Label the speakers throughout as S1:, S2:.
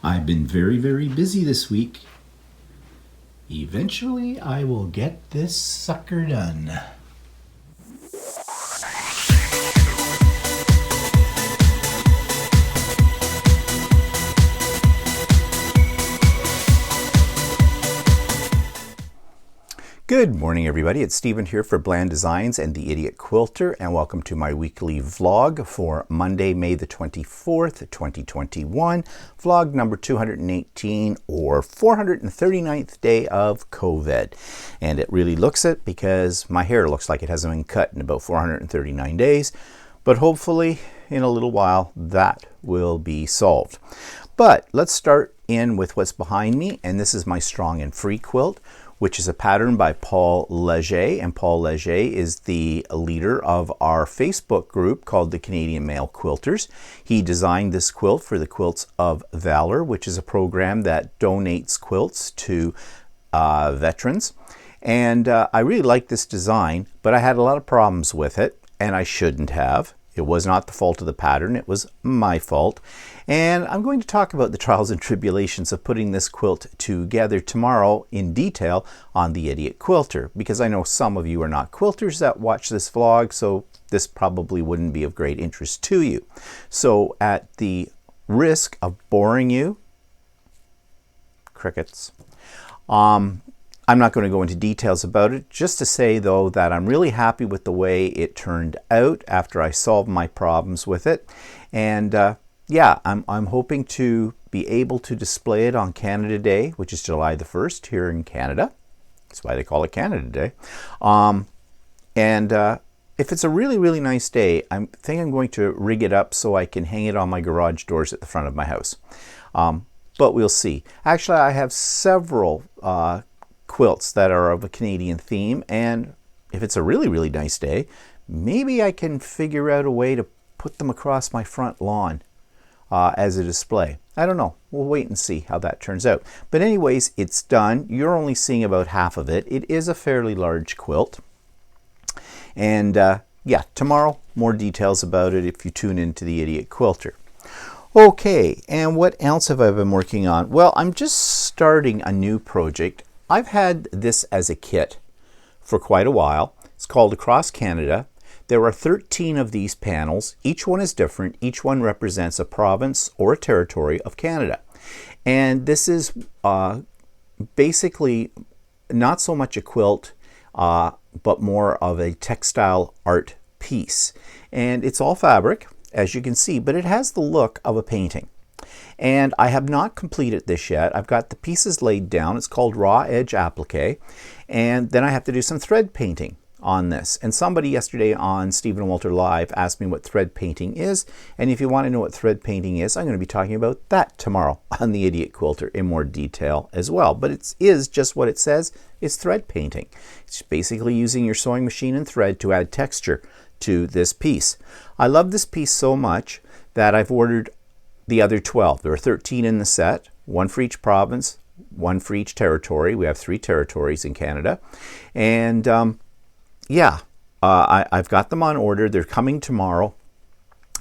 S1: I've been very, very busy this week. Eventually, I will get this sucker done. Good morning, everybody. It's Stephen here for Bland Designs and the Idiot Quilter, and welcome to my weekly vlog for Monday, May the 24th, 2021. Vlog number 218, or 439th day of COVID. And it really looks it because my hair looks like it hasn't been cut in about 439 days. But hopefully, in a little while, that will be solved. But let's start in with what's behind me, and this is my Strong and Free quilt, which is a pattern by Paul Leger, and Paul Leger is the leader of our Facebook group called the Canadian Male Quilters. He designed this quilt for the Quilts of Valor, which is a program that donates quilts to veterans. And I really like this design, but I had a lot of problems with it, and I shouldn't have. It was not the fault of the pattern, it was my fault. And I'm going to talk about the trials and tribulations of putting this quilt together tomorrow in detail on the Idiot Quilter, because I know some of you are not quilters that watch this vlog, so this probably wouldn't be of great interest to you. So at the risk of boring you, crickets, I'm not going to go into details about it, just to say though that I'm really happy with the way it turned out after I solved my problems with it. And yeah, I'm hoping to be able to display it on Canada Day, which is July the 1st here in Canada. That's why they call it Canada Day. If it's a really, really nice day, I think I'm going to rig it up so I can hang it on my garage doors at the front of my house. But we'll see. Actually, I have several quilts that are of a Canadian theme, and if it's a really, really nice day, maybe I can figure out a way to put them across my front lawn as a display. I don't know. We'll wait and see how that turns out. But anyways, it's done. You're only seeing about half of it. It is a fairly large quilt. And yeah, tomorrow, more details about it if you tune into the Idiot Quilter. Okay, and what else have I been working on? Well, I'm just starting a new project. I've had this as a kit for quite a while. It's called Across Canada. There are 13 of these panels. Each one is different. Each one represents a province or a territory of Canada. And this is basically not so much a quilt, but more of a textile art piece. And it's all fabric, as you can see, but it has the look of a painting. And I have not completed this yet. I've got the pieces laid down. It's called raw edge applique. And then I have to do some thread painting on this. And somebody yesterday on Stephen and Walter Live asked me what thread painting is. And if you want to know what thread painting is, I'm going to be talking about that tomorrow on the Idiot Quilter in more detail as well. But it is just what it says. It's thread painting. It's basically using your sewing machine and thread to add texture to this piece. I love this piece so much that I've ordered the other 12. There are 13 in the set, one for each province, one for each territory. We have 3 territories in Canada. And yeah, I've got them on order. They're coming tomorrow,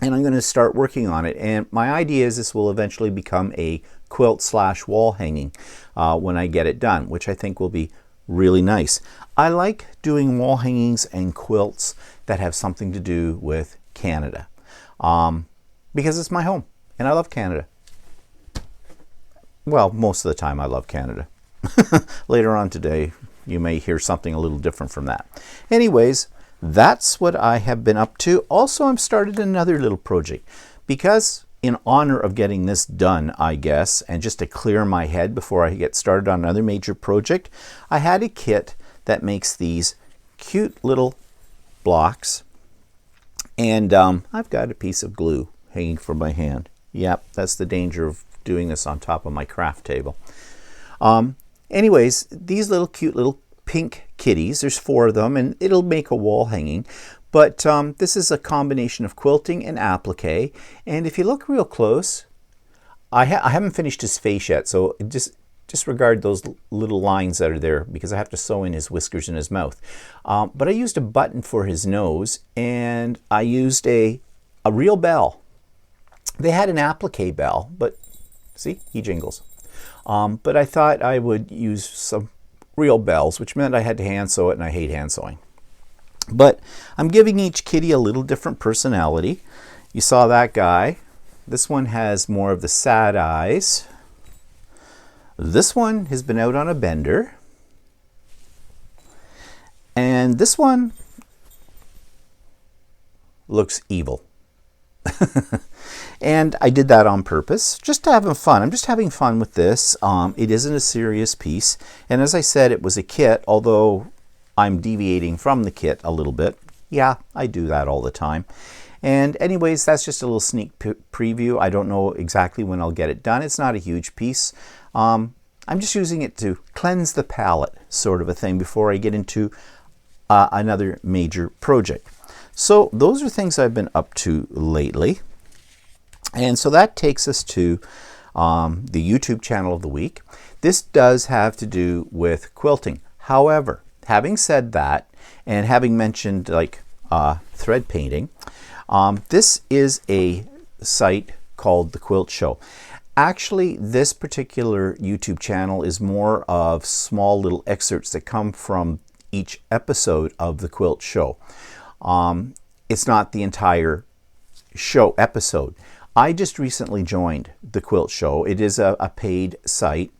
S1: and I'm going to start working on it. And my idea is this will eventually become a quilt/wall hanging when I get it done, which I think will be really nice. I like doing wall hangings and quilts that have something to do with Canada because it's my home. And I love Canada. Well, most of the time I love Canada. Later on today, you may hear something a little different from that. Anyways, that's what I have been up to. Also, I've started another little project because in honor of getting this done, I guess, and just to clear my head before I get started on another major project, I had a kit that makes these cute little blocks. And I've got a piece of glue hanging from my hand. Yep, that's the danger of doing this on top of my craft table. Anyways, these little cute little pink kitties, there's 4 of them, and it'll make a wall hanging. But this is a combination of quilting and applique. And if you look real close, I haven't finished his face yet, so disregard those little lines that are there because I have to sew in his whiskers and his mouth. But I used a button for his nose, and I used a real bell. They had an applique bell, but See, he jingles. But I thought I would use some real bells, which meant I had to hand sew it, and I hate hand sewing. But I'm giving each kitty a little different personality. You saw that guy. This one has more of the sad eyes. This one has been out on a bender. And this one looks evil. And I did that on purpose, just to have fun. I'm just having fun with this. It isn't a serious piece. And as I said, it was a kit, although I'm deviating from the kit a little bit. Yeah, I do that all the time. And anyways, that's just a little sneak preview. I don't know exactly when I'll get it done. It's not a huge piece. I'm just using it to cleanse the palette, sort of a thing, before I get into another major project. So those are things I've been up to lately. And so that takes us to the YouTube channel of the week. This does have to do with quilting. However, having said that, and having mentioned like thread painting, this is a site called the Quilt Show. Actually, this particular YouTube channel is more of small little excerpts that come from each episode of the Quilt Show. It's not the entire show episode. I just recently joined the Quilt Show. It is a paid site.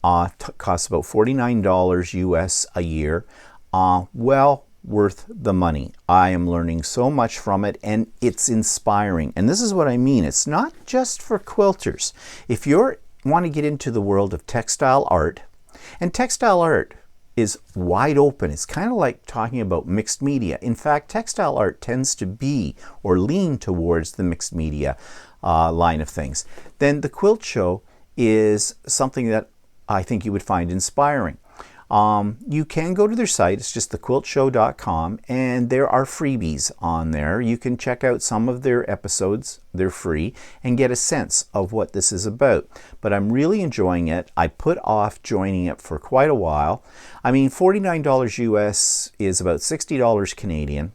S1: Costs about $49 US a year. Well worth the money. I am learning so much from it, and it's inspiring. And this is what I mean. It's not just for quilters. If you want to get into the world of textile art, and textile art is wide open. It's kind of like talking about mixed media. In fact, textile art tends to be or lean towards the mixed media line of things. Then the Quilt Show is something that I think you would find inspiring. You can go to their site. It's just thequiltshow.com, and there are freebies on there. You can check out some of their episodes. They're free, and get a sense of what this is about. But I'm really enjoying it. I put off joining it for quite a while. I mean, $49 US is about $60 Canadian.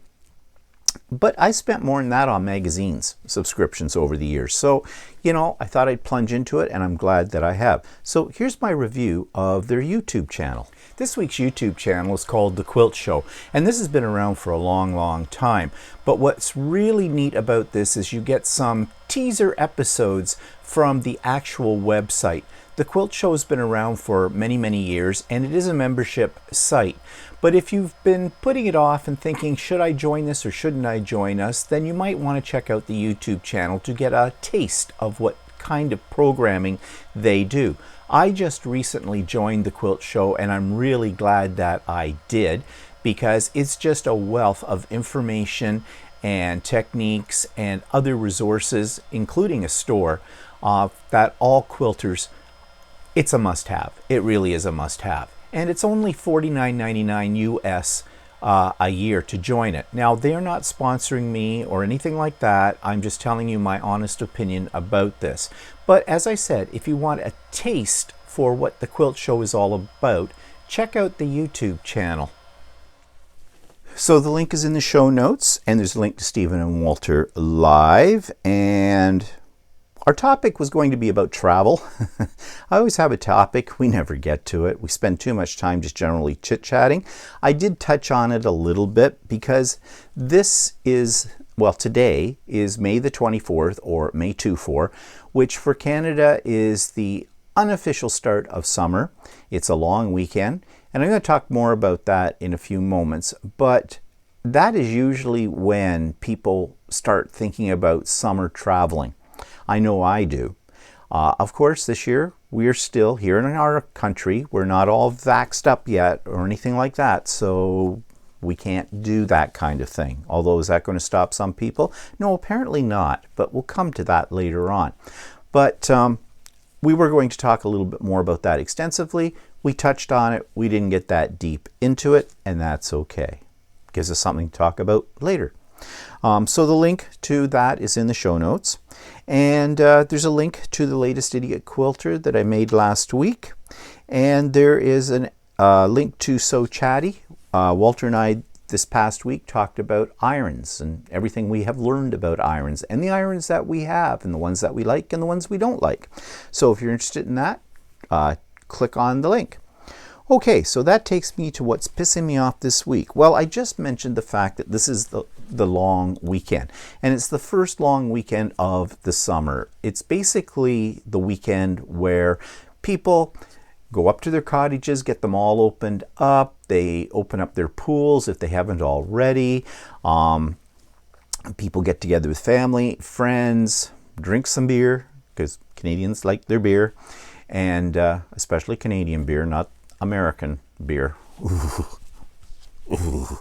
S1: But I spent more than that on magazines subscriptions over the years. So, you know, I thought I'd plunge into it, and I'm glad that I have. So here's my review of their YouTube channel. This week's YouTube channel is called The Quilt Show, and this has been around for a long, long time. But what's really neat about this is you get some teaser episodes from the actual website. The Quilt Show has been around for many, many years, and it is a membership site. But if you've been putting it off and thinking, should I join this or shouldn't I join us, then you might want to check out the YouTube channel to get a taste of what kind of programming they do. I just recently joined the Quilt Show, and I'm really glad that I did, because it's just a wealth of information and techniques and other resources, including a store, that all quilters, it's a must-have. It really is a must-have. And it's only $49.99 US a year to join it. Now, they're not sponsoring me or anything like that. I'm just telling you my honest opinion about this. But as I said, if you want a taste for what the Quilt Show is all about, check out the YouTube channel. So the link is in the show notes, and there's a link to Stephen and Walter Live, and our topic was going to be about travel. I always have a topic. We never get to it. We spend too much time just generally chit-chatting. I did touch on it a little bit because this is, well, today is May the 24th, or May 24, which for Canada is the unofficial start of summer. It's a long weekend, and I'm going to talk more about that in a few moments. But that is usually when people start thinking about summer traveling. I know I do. Of course, this year, we're still here in our country. We're not all vaxxed up yet or anything like that, so we can't do that kind of thing. Although, is that going to stop some people? No, apparently not, but we'll come to that later on. But we were going to talk a little bit more about that extensively. We touched on it. We didn't get that deep into it, and that's okay. Gives us something to talk about later. So the link to that is in the show notes. And there's a link to the latest Idiot Quilter that I made last week. And there is a link to Sew Chatty. Walter and I this past week talked about irons and everything we have learned about irons and the irons that we have and the ones that we like and the ones we don't like. So if you're interested in that, click on the link. Okay, so that takes me to what's pissing me off this week. Well, I just mentioned the fact that this is the long weekend, and it's the first long weekend of the summer. It's basically the weekend where people go up to their cottages, get them all opened up. They open up their pools if they haven't already. People get together with family, friends, drink some beer, because Canadians like their beer, and especially Canadian beer, not American beer. Ooh. Ooh.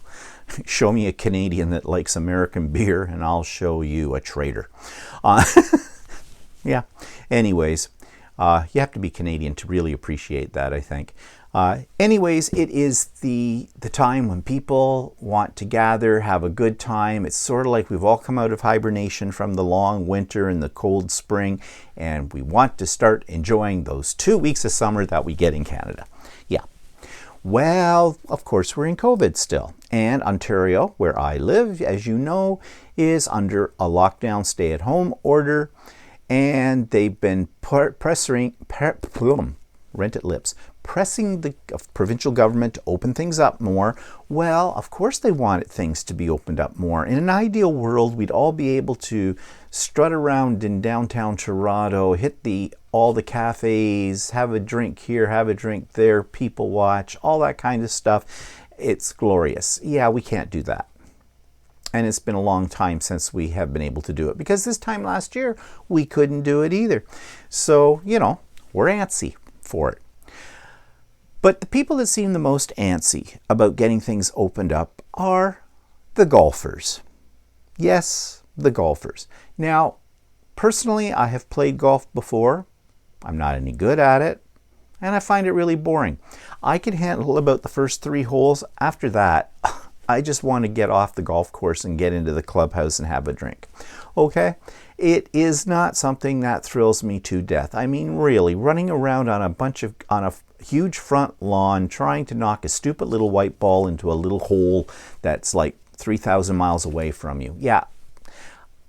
S1: Show me a Canadian that likes American beer and I'll show you a traitor. Yeah, anyways, you have to be Canadian to really appreciate that, I think. Anyways, it is the time when people want to gather, have a good time. It's sort of like we've all come out of hibernation from the long winter and the cold spring, and we want to start enjoying those 2 weeks of summer that we get in Canada. Yeah. Well, of course, we're in COVID still. And Ontario, where I live, as you know, is under a lockdown stay-at-home order. And they've been pressing the provincial government to open things up more. Well, of course they wanted things to be opened up more. In an ideal world, we'd all be able to strut around in downtown Toronto, hit all the cafes, have a drink here, have a drink there, people watch, all that kind of stuff. It's glorious. Yeah, we can't do that. And it's been a long time since we have been able to do it, because this time last year we couldn't do it either. So, you know, we're antsy for it. But the people that seem the most antsy about getting things opened up are the golfers. Yes, the golfers. Now, personally, I have played golf before. I'm not any good at it, and I find it really boring. I can handle about the first 3 holes. After that, I just want to get off the golf course and get into the clubhouse and have a drink. Okay? It is not something that thrills me to death. I mean, really, running around on a huge front lawn trying to knock a stupid little white ball into a little hole that's like 3,000 miles away from you. Yeah,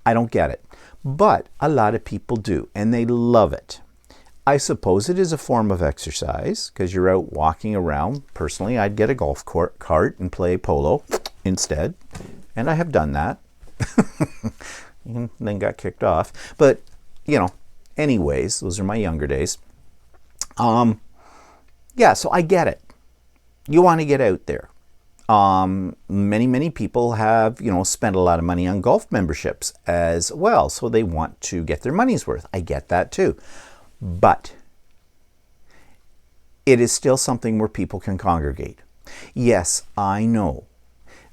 S1: I don't get it. But a lot of people do, and they love it. I suppose it is a form of exercise because you're out walking around. Personally, I'd get a golf cart and play polo instead, and I have done that. And then got kicked off. But, you know, anyways, those are my younger days. Yeah, so I get it. You want to get out there. Many people have, you know, spent a lot of money on golf memberships as well, so they want to get their money's worth. I get that too. But it is still something where people can congregate. Yes, I know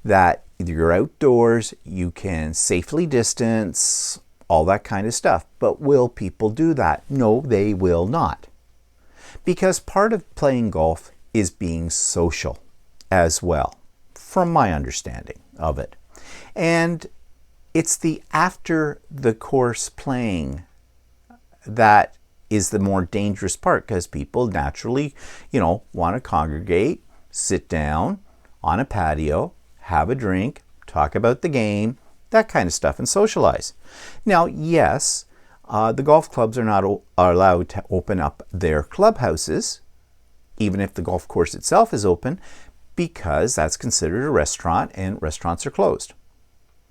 S1: that you're outdoors, you can safely distance, all that kind of stuff. But will people do that? No, they will not. Because part of playing golf is being social as well, from my understanding of it. And it's the after the course playing that is the more dangerous part, because people naturally, you know, want to congregate, sit down on a patio, have a drink, talk about the game, that kind of stuff, and socialize. Now, yes, the golf clubs are allowed to open up their clubhouses, even if the golf course itself is open, because that's considered a restaurant and restaurants are closed.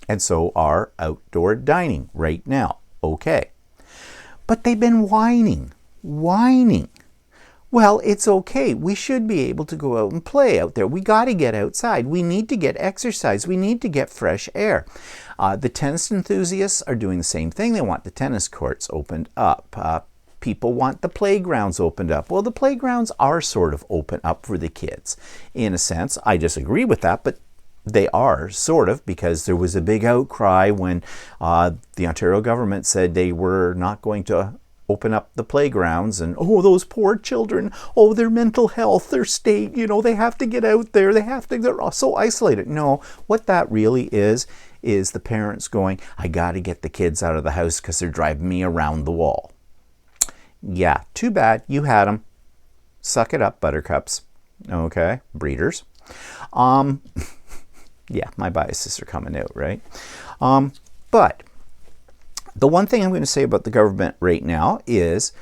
S1: And so are outdoor dining right now. Okay. But they've been whining. Well, it's okay. We should be able to go out and play out there. We got to get outside. We need to get exercise. We need to get fresh air. The tennis enthusiasts are doing the same thing. They want the tennis courts opened up. People want the playgrounds opened up. Well, the playgrounds are sort of open up for the kids. In a sense, I disagree with that, but they are, sort of, because there was a big outcry when the Ontario government said they were not going to open up the playgrounds, and oh, those poor children, oh, their mental health, their state, you know, they have to get out there, they're so isolated. No, what that really is the parents going, I got to get the kids out of the house because they're driving me around the wall. Yeah, too bad, you had them. Suck it up, buttercups. Okay, breeders. Yeah, my biases are coming out, right? But the one thing I'm going to say about the government right now is,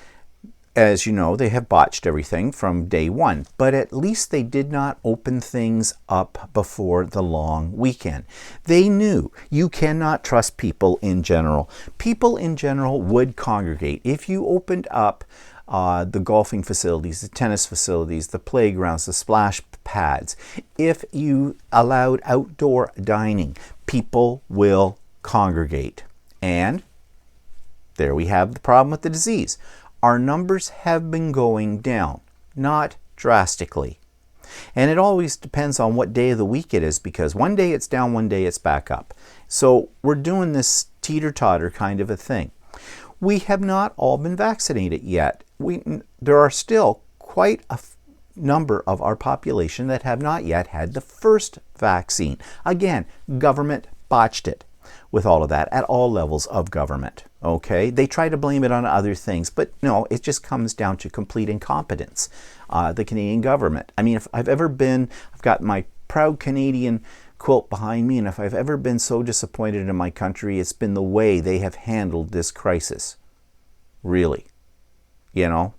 S1: as you know, they have botched everything from day one, but at least they did not open things up before the long weekend. They knew you cannot trust people in general. People in general would congregate. If you opened up the golfing facilities, the tennis facilities, the playgrounds, the splash pads, if you allowed outdoor dining, people will congregate. And there we have the problem with the disease. Our numbers have been going down, not drastically. And it always depends on what day of the week it is, because one day it's down, one day it's back up. So we're doing this teeter-totter kind of a thing. We have not all been vaccinated yet. There are still quite a number of our population that have not yet had the first vaccine. Again, government botched it with all of that at all levels of government. Okay, they try to blame it on other things, but no, it just comes down to complete incompetence. The Canadian government. I mean, if I've ever been, I've got my proud Canadian quilt behind me, and if I've ever been so disappointed in my country, it's been the way they have handled this crisis. Really. You know,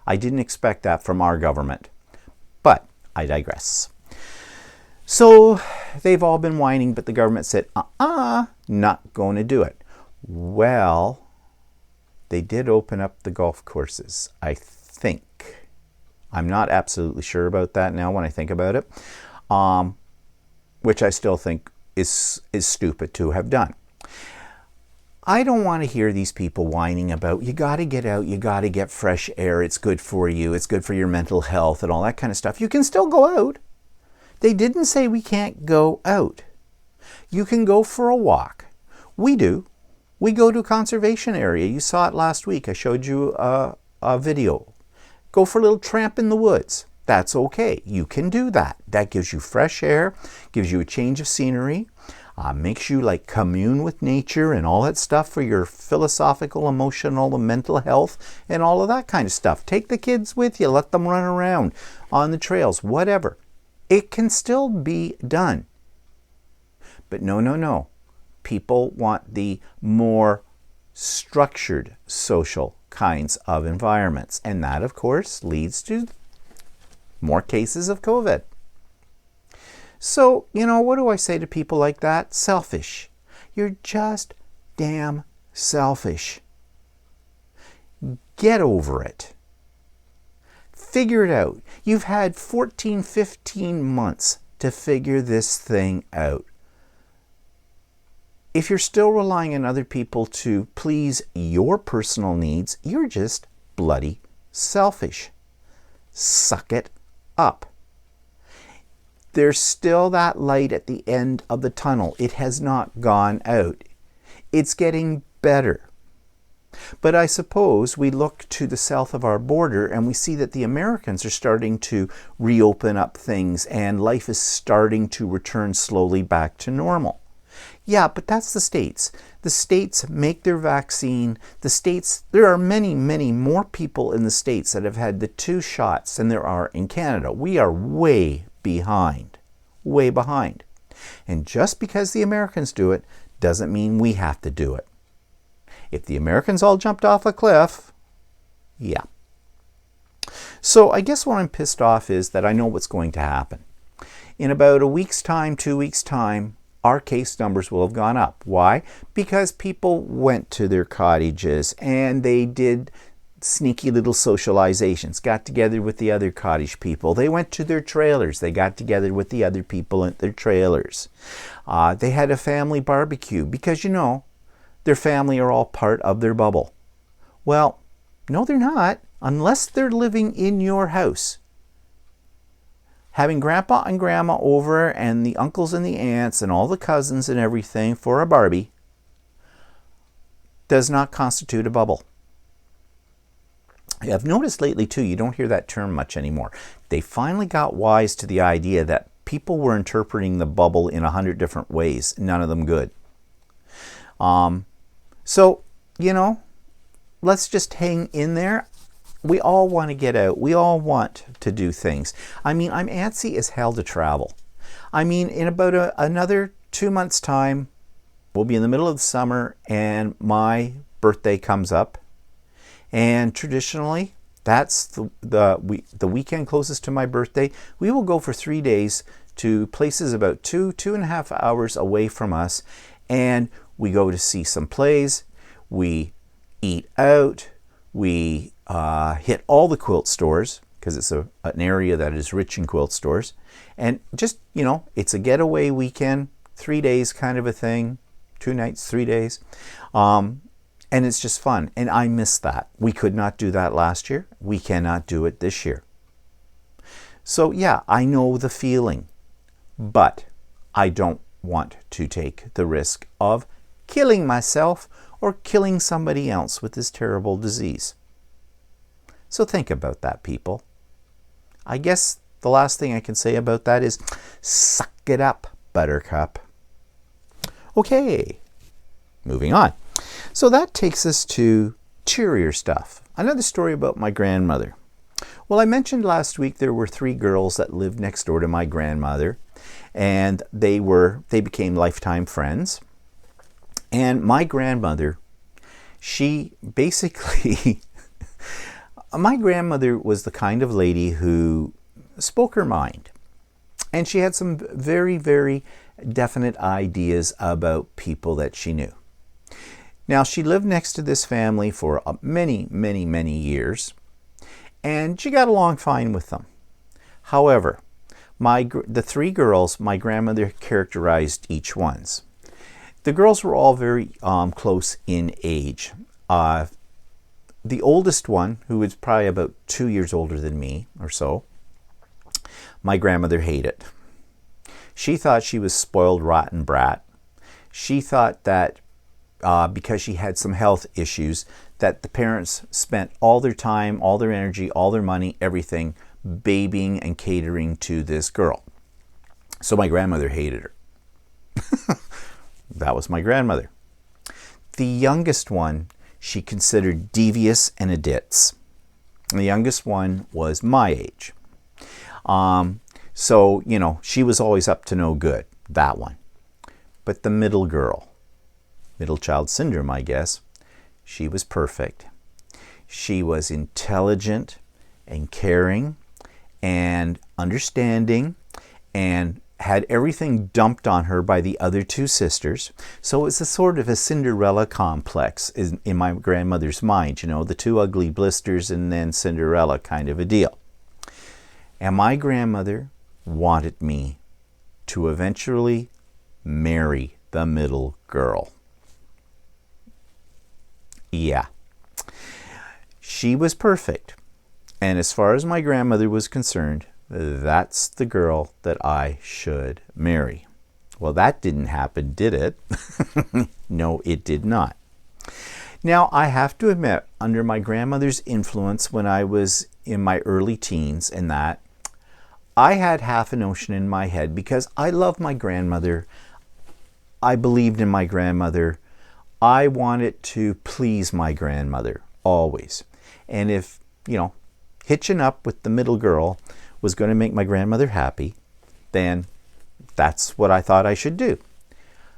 S1: I didn't expect that from our government, but I digress. So they've all been whining, but the government said, not going to do it. Well, they did open up the golf courses, I think. I'm not absolutely sure about that now when I think about it, which I still think is stupid to have done. I don't want to hear these people whining about, you got to get out, you got to get fresh air, it's good for you, it's good for your mental health and all that kind of stuff. You can still go out. They didn't say we can't go out. You can go for a walk. We do. We go to a conservation area. You saw it last week. I showed you a video. Go for a little tramp in the woods. That's okay. You can do that. That gives you fresh air, gives you a change of scenery, makes you like commune with nature and all that stuff for your philosophical, emotional, and mental health and all of that kind of stuff. Take the kids with you. Let them run around on the trails, whatever. It can still be done. But no. People want the more structured social kinds of environments. And that, of course, leads to more cases of COVID. So, what do I say to people like that? Selfish. You're just damn selfish. Get over it. Figure it out. You've had 14, 15 months to figure this thing out. If you're still relying on other people to please your personal needs, you're just bloody selfish. Suck it up. There's still that light at the end of the tunnel. It has not gone out. It's getting better. But I suppose we look to the south of our border and we see that the Americans are starting to reopen up things and life is starting to return slowly back to normal. Yeah, but that's the States. The States make their vaccine. There are many, many more people in the States that have had the 2 shots than there are in Canada. We are way behind. Way behind. And just because the Americans do it doesn't mean we have to do it. If the Americans all jumped off a cliff, yeah. So I guess what I'm pissed off is that I know what's going to happen. In about a week's time, 2 weeks' time, our case numbers will have gone up. Why? Because people went to their cottages and they did sneaky little socializations, got together with the other cottage people. They went to their trailers. They got together with the other people at their trailers. They had a family barbecue because, their family are all part of their bubble. Well, no, they're not, unless they're living in your house. Having grandpa and grandma over and the uncles and the aunts and all the cousins and everything for a Barbie does not constitute a bubble. I've noticed lately too, you don't hear that term much anymore. They finally got wise to the idea that people were interpreting the bubble in 100 different ways, none of them good. So, let's just hang in there. We all want to get out. We all want to do things. I mean, I'm antsy as hell to travel. I mean, in about another 2 months' time, we'll be in the middle of the summer and my birthday comes up. And traditionally, that's the weekend closest to my birthday. We will go for 3 days to places about 2.5 hours away from us. And we go to see some plays. We eat out. We hit all the quilt stores because it's an area that is rich in quilt stores. And just, it's a getaway weekend, 3 days kind of a thing, 2 nights, 3 days. And it's just fun. And I miss that. We could not do that last year. We cannot do it this year. So yeah, I know the feeling, but I don't want to take the risk of killing myself or killing somebody else with this terrible disease. So think about that, people. I guess the last thing I can say about that is suck it up, Buttercup. Okay, moving on. So that takes us to cheerier stuff. Another story about my grandmother. Well, I mentioned last week there were 3 girls that lived next door to my grandmother, and they became lifetime friends. And my grandmother, she basically, my grandmother was the kind of lady who spoke her mind. And she had some very, very definite ideas about people that she knew. Now, she lived next to this family for many, many, many years, and she got along fine with them. However, the 3 girls, my grandmother characterized each ones. The girls were all very close in age. The oldest one, who was probably about 2 years older than me or so, my grandmother hated. She thought she was spoiled, rotten brat. She thought that because she had some health issues, that the parents spent all their time, all their energy, all their money, everything, babying and catering to this girl. So my grandmother hated her. That was my grandmother. The youngest one, she considered devious and a ditz. The youngest one was my age. So, she was always up to no good, that one. But the middle girl, middle child syndrome, I guess, she was perfect. She was intelligent and caring and understanding and had everything dumped on her by the other 2 sisters. So it was a sort of a Cinderella complex in my grandmother's mind, the 2 ugly blisters and then Cinderella kind of a deal. And my grandmother wanted me to eventually marry the middle girl. Yeah. She was perfect. And as far as my grandmother was concerned, that's the girl that I should marry. Well, that didn't happen, did it? No, it did not. Now, I have to admit, under my grandmother's influence when I was in my early teens and that, I had half a notion in my head because I love my grandmother. I believed in my grandmother. I wanted to please my grandmother, always. And if, hitching up with the middle girl was going to make my grandmother happy, then that's what I thought I should do.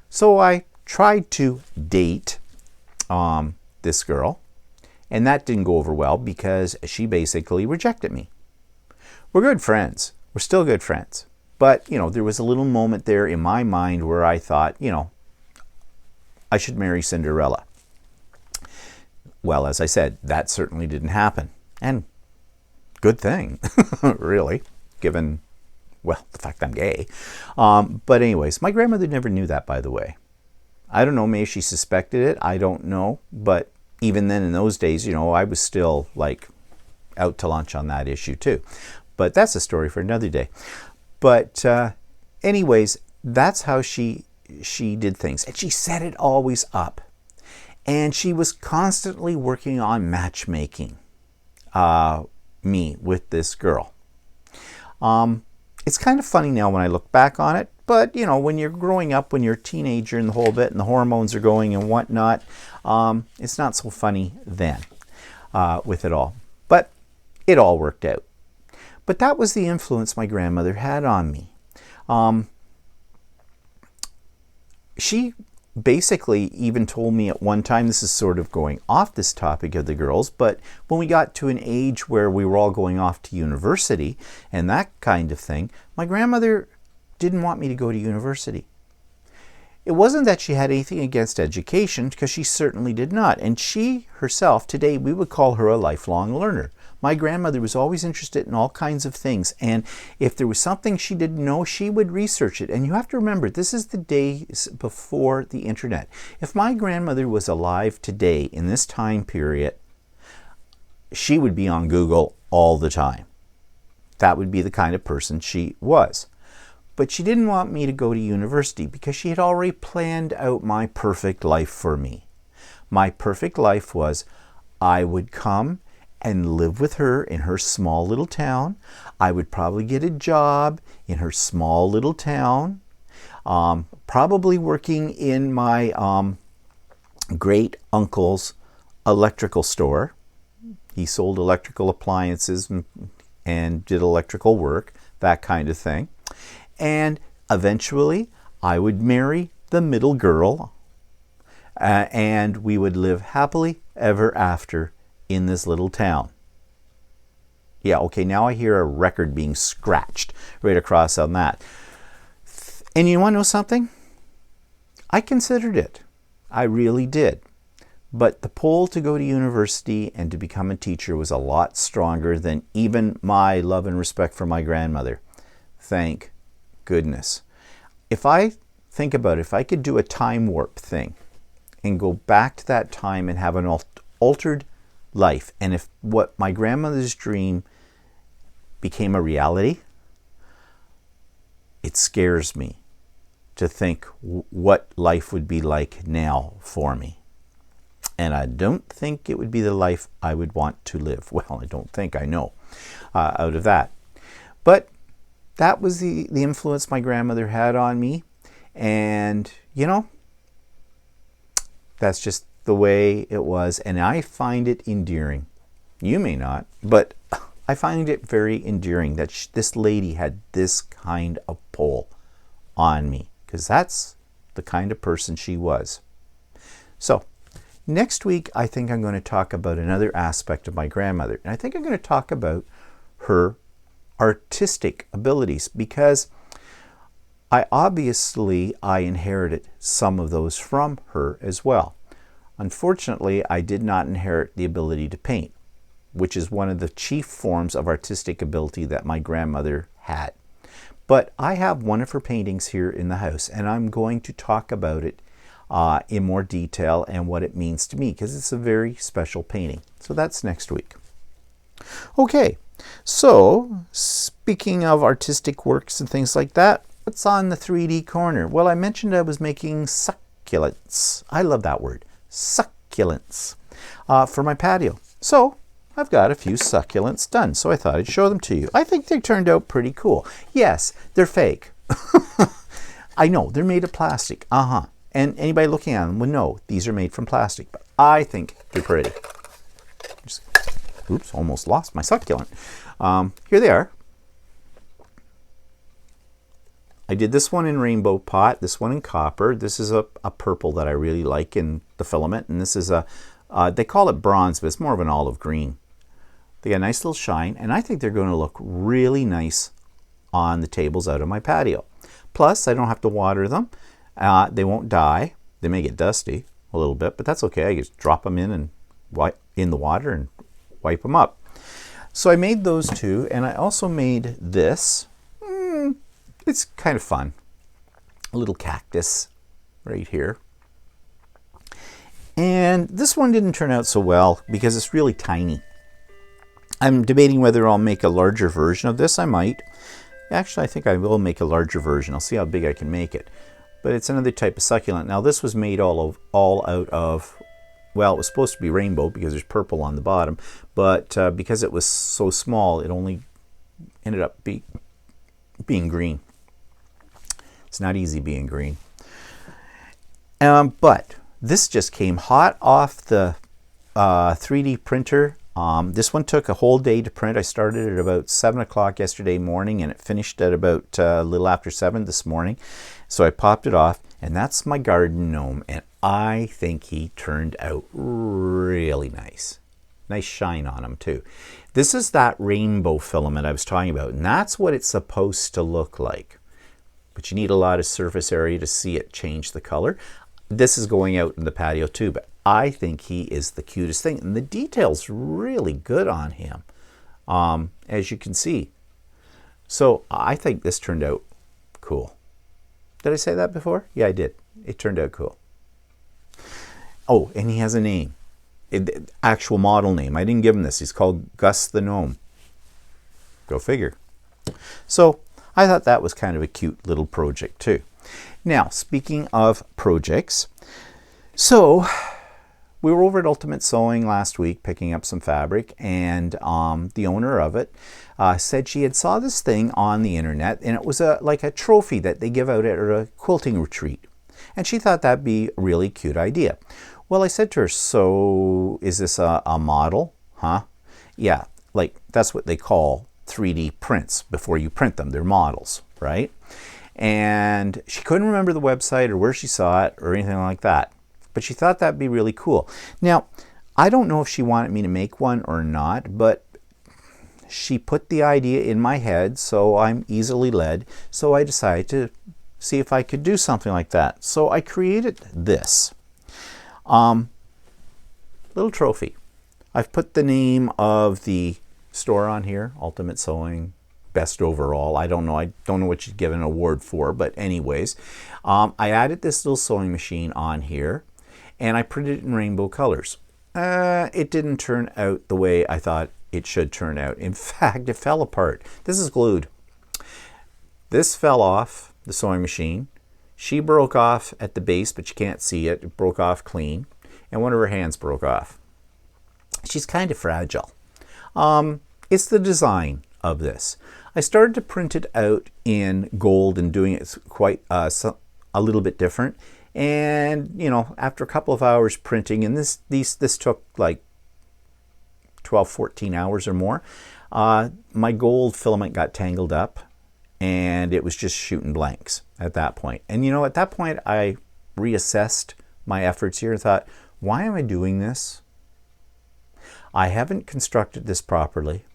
S1: So I tried to date this girl, and that didn't go over well because she basically rejected me. We're good friends. We're still good friends. But, there was a little moment there in my mind where I thought, I should marry Cinderella. Well, as I said, that certainly didn't happen. And good thing, really, given, the fact I'm gay. But anyways, my grandmother never knew that, by the way. I don't know, maybe she suspected it. I don't know. But even then in those days, I was still out to lunch on that issue too. But that's a story for another day. But anyways, that's how she did things. And she set it always up. And she was constantly working on matchmaking me with this girl. It's kind of funny now when I look back on it. But, when you're growing up, when you're a teenager and the whole bit and the hormones are going and whatnot, it's not so funny then with it all. But it all worked out. But that was the influence my grandmother had on me. she basically even told me at one time, this is sort of going off this topic of the girls, but when we got to an age where we were all going off to university and that kind of thing, my grandmother didn't want me to go to university. It wasn't that she had anything against education, because she certainly did not. And she herself, today, we would call her a lifelong learner. My grandmother was always interested in all kinds of things. And if there was something she didn't know, she would research it. And you have to remember, this is the days before the internet. If my grandmother was alive today in this time period, she would be on Google all the time. That would be the kind of person she was. But she didn't want me to go to university because she had already planned out my perfect life for me. My perfect life was I would come and live with her in her small little town. I would probably get a job in her small little town, probably working in my great uncle's electrical store. He sold electrical appliances and did electrical work, that kind of thing. And eventually I would marry the middle girl, and we would live happily ever after in this little town. Yeah, okay, now I hear a record being scratched right across on that. And you want to know something? I considered it. I really did. But the pull to go to university and to become a teacher was a lot stronger than even my love and respect for my grandmother. Thank goodness. If I think about it, if I could do a time warp thing and go back to that time and have an altered life, and if what my grandmother's dream became a reality, it scares me to think what life would be like now for me. And I don't think it would be the life I would want to live. Well, I don't think, I know out of that. But that was the influence my grandmother had on me. And, you know, that's just the way it was. And I find it endearing. You may not, but I find it very endearing that this lady had this kind of pull on me, because that's the kind of person she was. So next week, I think I'm going to talk about another aspect of my grandmother. And I think I'm going to talk about her artistic abilities, because I inherited some of those from her as well. Unfortunately, I did not inherit the ability to paint, which is one of the chief forms of artistic ability that my grandmother had. But I have one of her paintings here in the house, and I'm going to talk about it in more detail and what it means to me, because it's a very special painting. So that's next week. Okay, so speaking of artistic works and things like that, what's on the 3D corner? Well, I mentioned I was making succulents. I love that word, succulents, for my patio. So I've got a few succulents done, so I thought I'd show them to you. I think they turned out pretty cool. Yes, they're fake. I know, they're made of plastic. And anybody looking at them would know these are made from plastic, but I think they're pretty. Oops, almost lost my succulent. Here they are. I did this one in rainbow pot, this one in copper. This is a purple that I really like in the filament, and this is they call it bronze, but it's more of an olive green. They got a nice little shine, and I think they're going to look really nice on the tables out of my patio. Plus, I don't have to water them. They won't die. They may get dusty a little bit, but that's okay. I just drop them in and in the water and wipe them up. So I made those two, and I also made this. It's kind of fun. A little cactus right here. And this one didn't turn out so well because it's really tiny. I'm debating whether I'll make a larger version of this. I might. Actually, I think I will make a larger version. I'll see how big I can make it. But it's another type of succulent. Now this was made all out of, well, it was supposed to be rainbow because there's purple on the bottom, but because it was so small, it only ended up being green. It's not easy being green. But this just came hot off the 3D printer. This one took a whole day to print. I started at about 7 o'clock yesterday morning, and it finished at about a little after 7 this morning. So I popped it off, And that's my garden gnome, and I think he turned out really nice. Nice shine on him too. This is that rainbow filament I was talking about, and that's what it's supposed to look like. But you need a lot of surface area to see it change the color. This is going out in the patio too, but I think he is the cutest thing, and the detail's really good on him, as you can see. So I think this turned out cool. Did I say that before? Yeah, I did. It turned out cool. Oh, and he has a name. Actual model name. I didn't give him this. He's called Gus the Gnome. Go figure. So I thought that was kind of a cute little project too. Now, speaking of projects, so we were over at Ultimate Sewing last week picking up some fabric, and the owner of it said she had saw this thing on the internet, and it was like a trophy that they give out at a quilting retreat. And she thought that'd be a really cute idea. Well, I said to her, so is this a model? Huh? Yeah, like that's what they call 3D prints before you print them. They're models, right? And she couldn't remember the website or where she saw it or anything like that. But she thought that'd be really cool. Now, I don't know if she wanted me to make one or not, but she put the idea in my head, so I'm easily led. So I decided to see if I could do something like that. So I created this little trophy. I've put the name of the store on here, Ultimate Sewing, best overall. I don't know what you'd give an award for, but anyways, I added this little sewing machine on here, and I printed it in rainbow colors. It didn't turn out the way I thought it should turn out. In fact, it fell apart. This is glued. This fell off the sewing machine. She broke off at the base, but you can't see it. It broke off clean, and one of her hands broke off. She's kind of fragile. It's the design of this. I started to print it out in gold and doing it quite a little bit different. And you know, after a couple of hours printing, and this took like 12, 14 hours or more, my gold filament got tangled up, and it was just shooting blanks at that point. And you know, at that point, I reassessed my efforts here and thought, why am I doing this? I haven't constructed this properly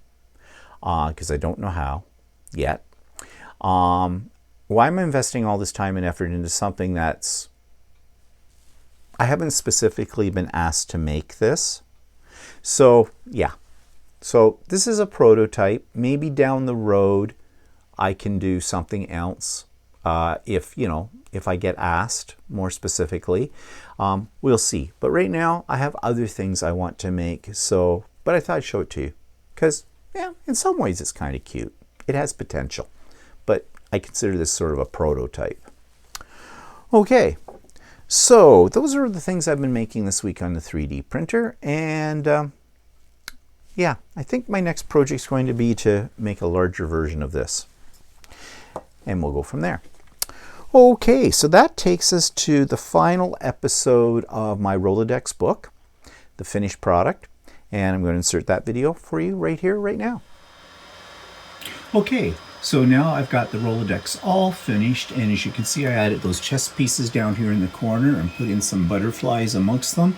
S1: because I don't know how yet. Why am I investing all this time and effort into something that's... I haven't specifically been asked to make this. So yeah, so this is a prototype. Maybe down the road I can do something else if I get asked more specifically. We'll see. But right now I have other things I want to make. So, but I thought I'd show it to you because yeah, in some ways it's kind of cute. It has potential, but I consider this sort of a prototype. Okay. So those are the things I've been making this week on the 3D printer, and yeah, I think my next project is going to be to make a larger version of this, and we'll go from there. Okay, so that takes us to the final episode of my Rolodex book, the finished product, and I'm going to insert that video for you right here, right now. Okay, so now I've got the Rolodex all finished, and as you can see, I added those chest pieces down here in the corner and put in some butterflies amongst them.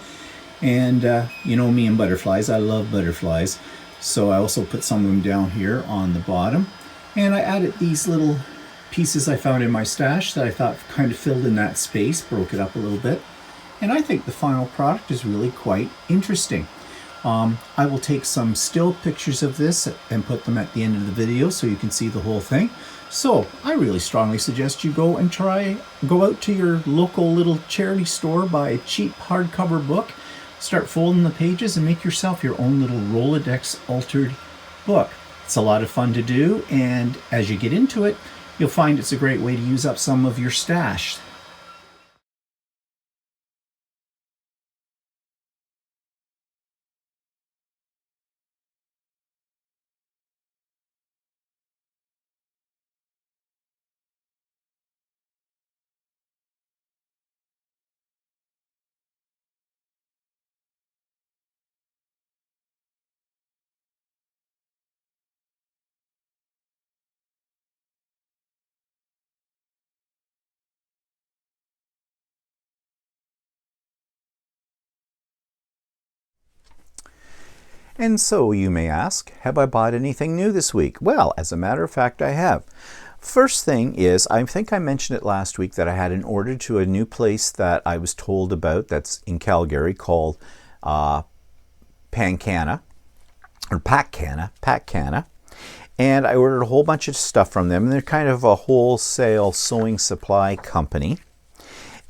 S1: And you know me and butterflies, I love butterflies. So I also put some of them down here on the bottom. And I added these little pieces I found in my stash that I thought kind of filled in that space, broke it up a little bit. And I think the final product is really quite interesting. I will take some still pictures of this and put them at the end of the video so you can see the whole thing. So I really strongly suggest you go out to your local little charity store, buy a cheap hardcover book, start folding the pages and make yourself your own little Rolodex altered book. It's a lot of fun to do, and as you get into it, you'll find it's a great way to use up some of your stash. And so you may ask, have I bought anything new this week? Well, as a matter of fact, I have. First thing is, I think I mentioned it last week that I had an order to a new place that I was told about that's in Calgary called Pancana, or Packana. And I ordered a whole bunch of stuff from them. And they're kind of a wholesale sewing supply company.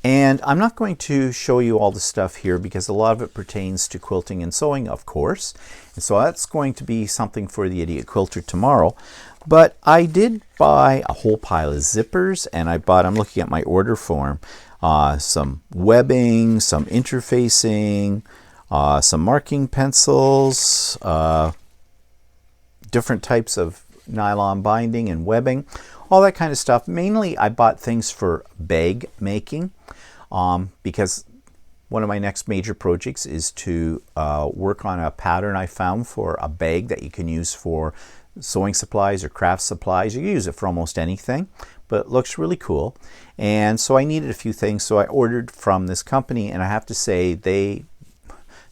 S1: And I'm not going to show you all the stuff here because a lot of it pertains to quilting and sewing, of course. And so that's going to be something for the Idiot Quilter tomorrow. But I did buy a whole pile of zippers, and I'm looking at my order form, some webbing, some interfacing, some marking pencils, different types of nylon binding and webbing, all that kind of stuff. Mainly I bought things for bag making because one of my next major projects is to work on a pattern I found for a bag that you can use for sewing supplies or craft supplies. You can use it for almost anything, but it looks really cool. And so I needed a few things, so I ordered from this company, and I have to say they're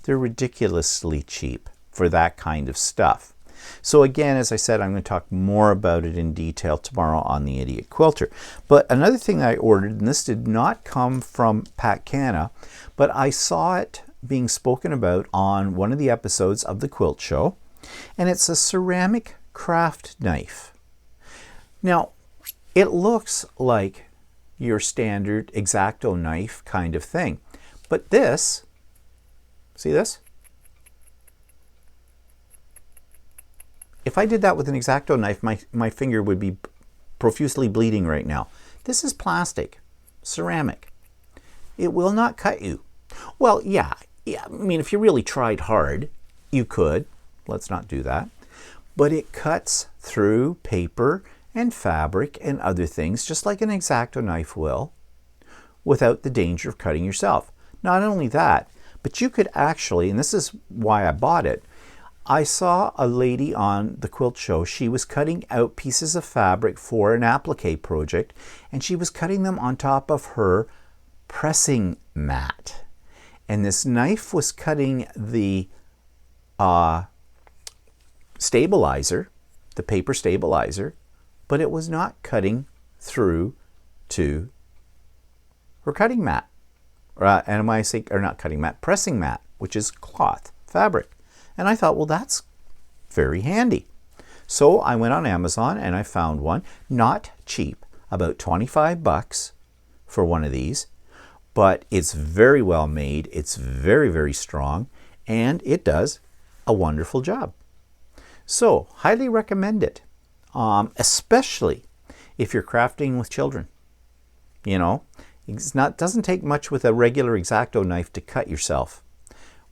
S1: ridiculously cheap for that kind of stuff. So again, as I said, I'm going to talk more about it in detail tomorrow on the Idiot Quilter. But another thing that I ordered, and this did not come from Packana, but I saw it being spoken about on one of the episodes of the Quilt Show, and it's a ceramic craft knife. Now, it looks like your standard X-Acto knife kind of thing, but this, see this? If I did that with an X-Acto knife, my finger would be profusely bleeding right now. This is plastic, ceramic. It will not cut you. Well, yeah, I mean, if you really tried hard, you could. Let's not do that. But it cuts through paper and fabric and other things, just like an X-Acto knife will, without the danger of cutting yourself. Not only that, but you could actually, and this is why I bought it, I saw a lady on the Quilt Show. She was cutting out pieces of fabric for an applique project, and she was cutting them on top of her pressing mat. And this knife was cutting the stabilizer, the paper stabilizer, but it was not cutting through to her cutting mat. And when I say, or not cutting mat, pressing mat, which is cloth, fabric. And I thought, well, that's very handy. So I went on Amazon and I found one, not cheap, about 25 bucks for one of these, but it's very well made. It's very, very strong, and it does a wonderful job. So highly recommend it, especially if you're crafting with children. You know, doesn't take much with a regular X-Acto knife to cut yourself.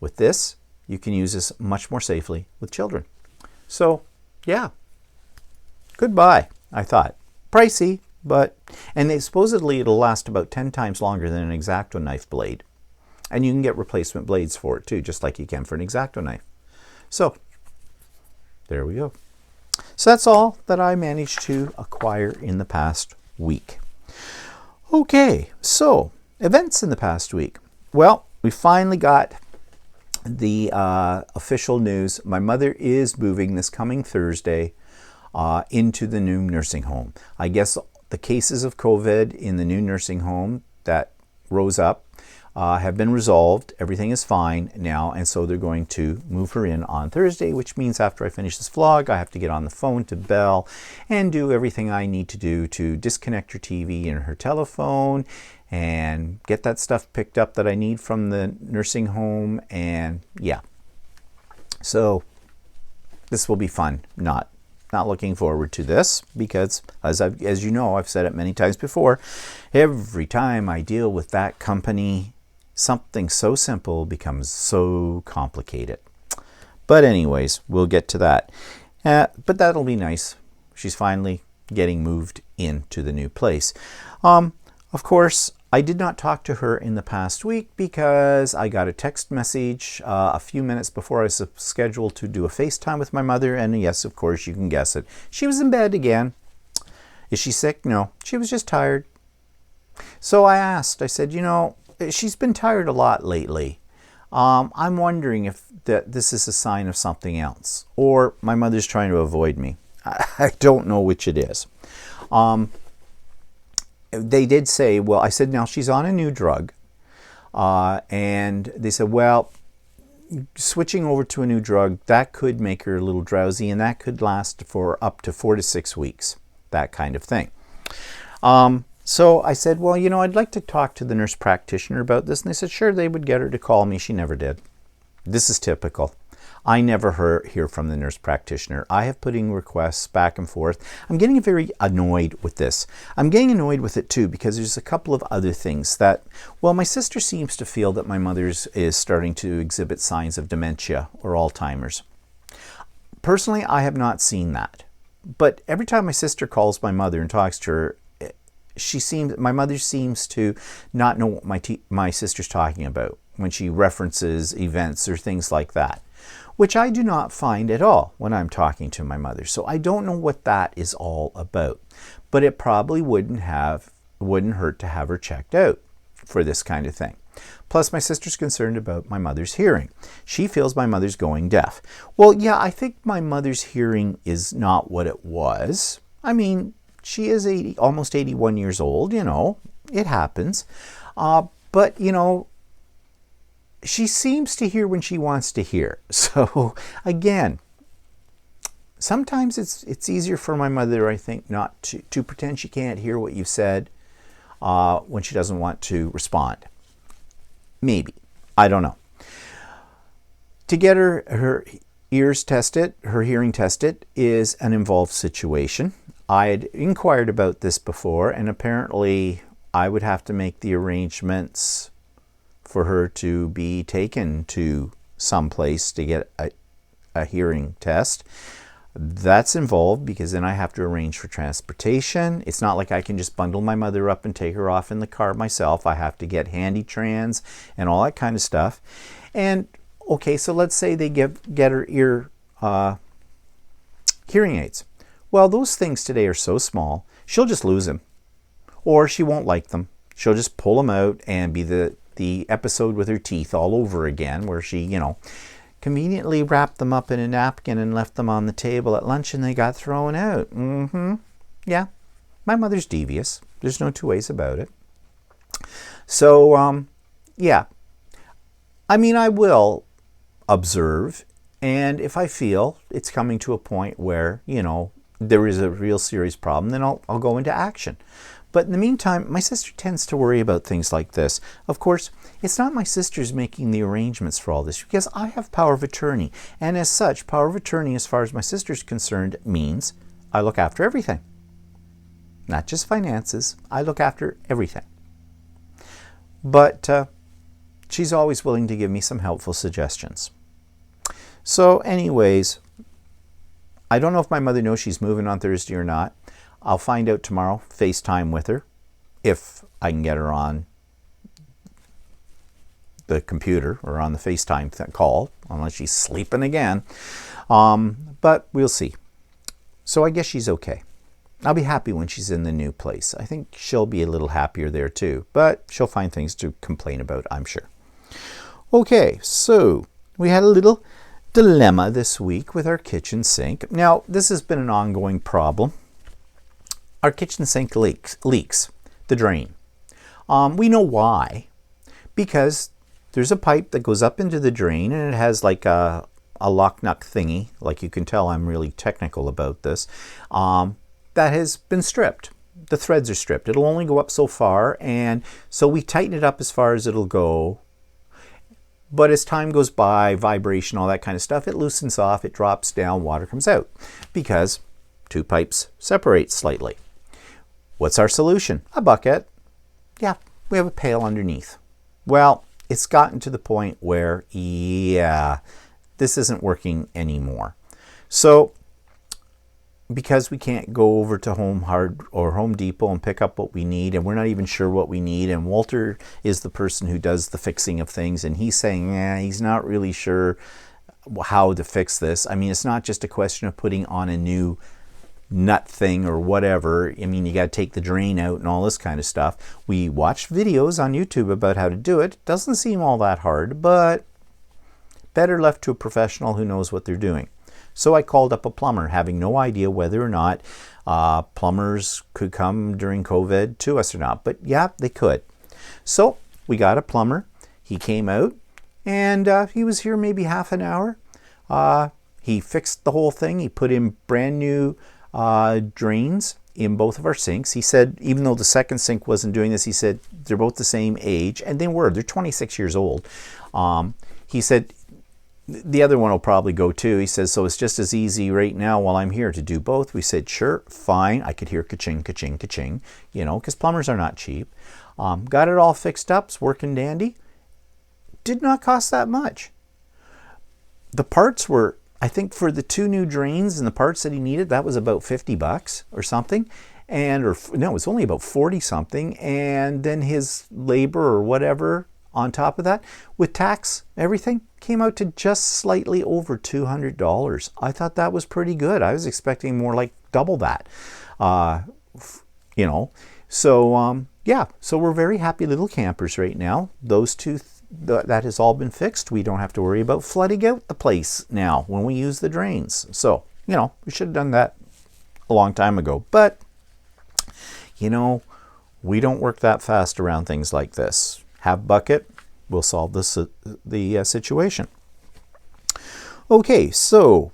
S1: With this, you can use this much more safely with children. So, yeah, goodbye, I thought. Pricey, but, and supposedly it'll last about 10 times longer than an X-Acto knife blade. And you can get replacement blades for it too, just like you can for an X-Acto knife. So, there we go. So that's all that I managed to acquire in the past week. Okay, so events in the past week. Well, we finally got the official news. My mother is moving this coming Thursday into the new nursing home. I guess the cases of COVID in the new nursing home that rose up have been resolved. Everything is fine now, and so they're going to move her in on Thursday, which means after I finish this vlog, I have to get on the phone to Belle and do everything I need to do to disconnect her TV and her telephone and get that stuff picked up that I need from the nursing home. And yeah, so this will be fun. Not looking forward to this because, as you know, I've said it many times before, every time I deal with that company, something so simple becomes so complicated. But anyways, we'll get to that. But that'll be nice. She's finally getting moved into the new place. Of course, I did not talk to her in the past week because I got a text message a few minutes before I was scheduled to do a FaceTime with my mother. And yes, of course, you can guess it. She was in bed again. Is she sick? No, she was just tired. So I asked, I said, you know, she's been tired a lot lately. I'm wondering if this is a sign of something else, or my mother's trying to avoid me. I don't know which it is. They did say, well, I said, now she's on a new drug. And they said, well, switching over to a new drug, that could make her a little drowsy, and that could last for up to 4 to 6 weeks, that kind of thing. So I said, well, you know, I'd like to talk to the nurse practitioner about this. And they said, sure, they would get her to call me. She never did. This is typical. I never hear from the nurse practitioner. I have putting requests back and forth. I'm getting very annoyed with this. I'm getting annoyed with it too because there's a couple of other things that, well, my sister seems to feel that my mother's is starting to exhibit signs of dementia or Alzheimer's. Personally, I have not seen that. But every time my sister calls my mother and talks to her, my mother seems to not know what my sister's talking about when she references events or things like that, which I do not find at all when I'm talking to my mother. So I don't know what that is all about, but it probably wouldn't hurt to have her checked out for this kind of thing. Plus, my sister's concerned about my mother's hearing. She feels my mother's going deaf. Well, yeah, I think my mother's hearing is not what it was. I mean, she is almost 81 years old, you know, it happens. But, you know, she seems to hear when she wants to hear. So, again, sometimes it's easier for my mother, I think, not to pretend she can't hear what you've said when she doesn't want to respond. Maybe. I don't know. To get her ears tested, her hearing tested, is an involved situation. I had inquired about this before, and apparently I would have to make the arrangements for her to be taken to some place to get a hearing test. That's involved because then I have to arrange for transportation. It's not like I can just bundle my mother up and take her off in the car myself. I have to get handy trans and all that kind of stuff. And okay, so let's say they get her ear hearing aids. Well, those things today are so small, she'll just lose them. Or she won't like them. She'll just pull them out and be the episode with her teeth all over again, where she, you know, conveniently wrapped them up in a napkin and left them on the table at lunch and they got thrown out. Yeah, my mother's devious. There's no two ways about it. So, yeah. I mean, I will observe, and if I feel it's coming to a point where, you know, there is a real serious problem, then I'll go into action. But in the meantime, my sister tends to worry about things like this. Of course, it's not my sister's making the arrangements for all this because I have power of attorney. And as such, power of attorney, as far as my sister's concerned, means I look after everything. Not just finances, I look after everything. But she's always willing to give me some helpful suggestions. So anyways, I don't know if my mother knows she's moving on Thursday or not. I'll find out tomorrow, FaceTime with her, if I can get her on the computer or on the FaceTime call, unless she's sleeping again. But we'll see. So I guess she's okay. I'll be happy when she's in the new place. I think she'll be a little happier there too, but she'll find things to complain about, I'm sure. Okay, so we had a little dilemma this week with our kitchen sink. Now, this has been an ongoing problem. Our kitchen sink leaks the drain. We know why. Because there's a pipe that goes up into the drain and it has like a lock nut thingy, like you can tell I'm really technical about this, that has been stripped. The threads are stripped. It'll only go up so far, and so we tighten it up as far as it'll go. But as time goes by, vibration, all that kind of stuff, it loosens off, it drops down, water comes out because two pipes separate slightly. What's our solution? A bucket. Yeah, we have a pail underneath. Well, it's gotten to the point where, yeah, this isn't working anymore. So, because we can't go over to Home Depot and pick up what we need, and we're not even sure what we need, and Walter is the person who does the fixing of things, and he's saying, he's not really sure how to fix this. I mean, it's not just a question of putting on a new nut thing or whatever. I mean, you got to take the drain out and all this kind of stuff. We watched videos on YouTube about how to do it. It doesn't seem all that hard, but better left to a professional who knows what they're doing. So I called up a plumber, having no idea whether or not plumbers could come during COVID to us or not. But yeah, they could. So we got a plumber. He came out, and he was here maybe half an hour. He fixed the whole thing. He put in brand new drains in both of our sinks. He said, even though the second sink wasn't doing this, he said they're both the same age, and they're 26 years old. He said the other one will probably go too. He says, so it's just as easy right now while I'm here to do both. We said, sure, fine. I could hear ka-ching, ka-ching, ka-ching, you know, because plumbers are not cheap. Got it all fixed up. It's working dandy. Did not cost that much. The parts were, I think, for the 2 new drains and the parts that he needed, that was about $50 or something. It was only about 40 something. And then his labor or whatever on top of that, with tax, everything, came out to just slightly over $200. I thought that was pretty good. I was expecting more like double that, you know. So, yeah, so we're very happy little campers right now. Those two, that has all been fixed. We don't have to worry about flooding out the place now when we use the drains. So, you know, we should have done that a long time ago. But, you know, we don't work that fast around things like this. Have bucket, we'll solve the situation. Okay, so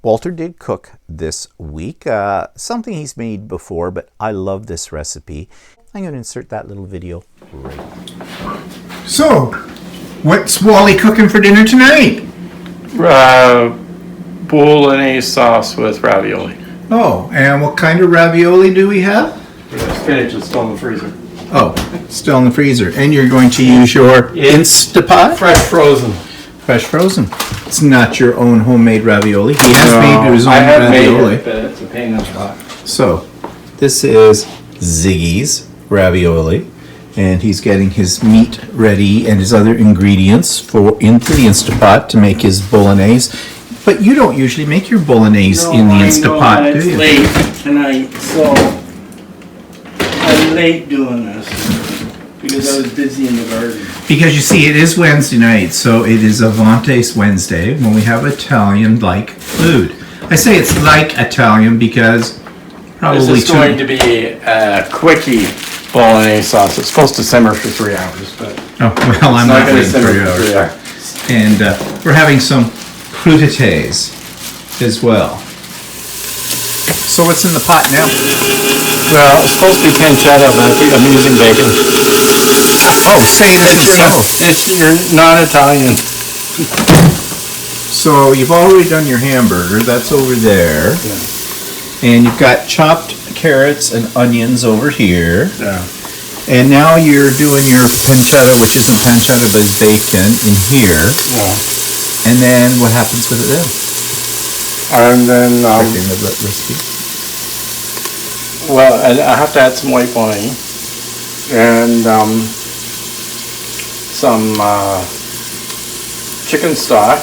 S1: Walter did cook this week. Something he's made before, but I love this recipe. I'm going to insert that little video right now.
S2: So, what's Wally cooking for dinner tonight?
S3: Bolognese sauce with ravioli.
S2: Oh, and what kind of ravioli do we have?
S3: Spinach is still in the freezer.
S2: Oh, still in the freezer. And you're going to use your Instapot?
S3: Fresh frozen.
S2: Fresh frozen. It's not your own homemade ravioli. He has made his own ravioli.
S3: Made it, but it's a pain in the butt.
S2: So, this is Ziggy's ravioli. And he's getting his meat ready and his other ingredients into the Instapot to make his bolognese. But you don't usually make your bolognese in the Instapot, do you?
S4: It's late tonight, so I'm late doing this because I was busy in the garden.
S2: Because you see, it is Wednesday night, so it is Avantes Wednesday when we have Italian-like food. I say it's like Italian because probably
S3: This is going to be a quickie bolognese sauce. It's supposed to simmer for 3 hours, but
S2: oh, well, I'm not
S3: going
S2: waiting
S3: to simmer
S2: 3
S3: for
S2: hours.
S3: 3 hours.
S2: And we're having some crudités as well. So what's in the pot now?
S3: Well, it's supposed to be pancetta, but I'm using bacon.
S2: Oh, say it isn't so.
S3: You're not Italian.
S2: So you've already done your hamburger. That's over there.
S3: Yeah.
S2: And you've got chopped carrots and onions over here.
S3: Yeah.
S2: And now you're doing your pancetta, which isn't pancetta, but is bacon, in here.
S3: Yeah.
S2: And then what happens with it then?
S3: And then,
S2: Checking the recipe.
S3: well, I have to add some white wine and some chicken stock,